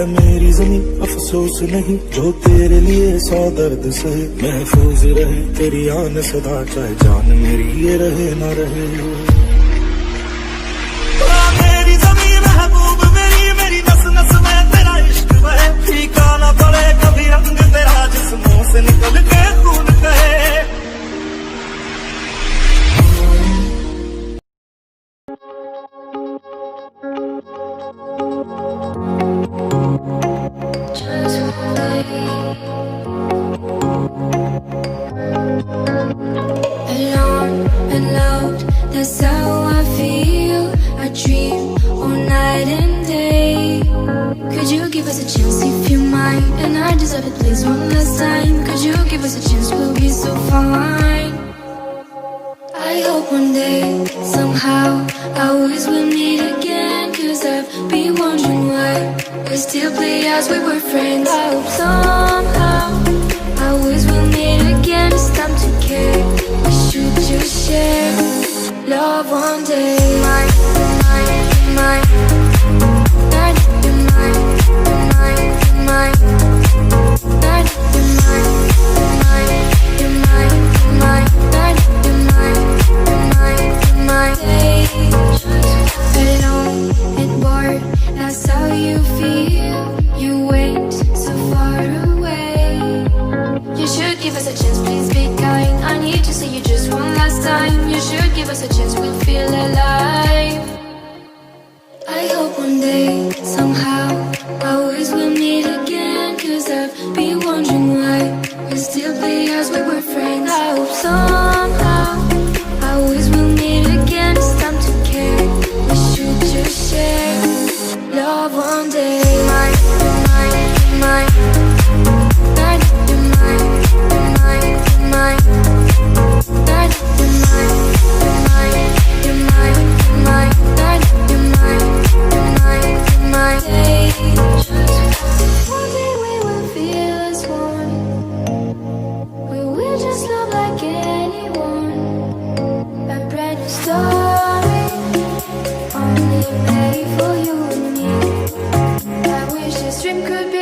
है मेरी ज़मीं अफसोस नहीं जो तेरे लिए 100 दर्द सहे महफूज रहे तेरी आन सदा चाहे जान मेरी ये रहे ना रहे मेरी ज़मीं महबूब मेरी नस नस में तेरा इश्क बहे फीका ना पड़े कभी रंग तेरा जिस्मों से निकल के खून कहे That's how I feel. I dream all night and day. Could you give us a chance if you mind? And I deserve it, please, one last time. Could you give us a chance? We'll be so fine. I hope one day, somehow, I always will meet again. Cause I've been wondering why we still play as we were friends. I hope somehow, I always will meet again. It's time to care. We should just share love one day. Mine, you're mine. Night, you're mine. You're mine, you're mine. Night, you're mine. You're mine, you're mine. You're mine. Night, you're mine. You're mine, you're mine. Alone and bored, that's how you feel. You went so far away. You should give us a chance, please be kind. I need to see you just one last time. You should give us a chance, we'll feel alive. I hope one day, somehow, I always will meet again. Cause I've been wondering why we still play as we were friends. I hope somehow, I always will meet again. It's time to care, we should just share love one day. Mine, mine, mine. Night, you're mine, you're mine, you're mine. Night, you're mine, you're mine, you're mine, you're mine. Night, you're mine, you're mine, you're mine. One day we will feel as one. We will just love like anyone. A brand new story, only made for you and me. I wish this dream could be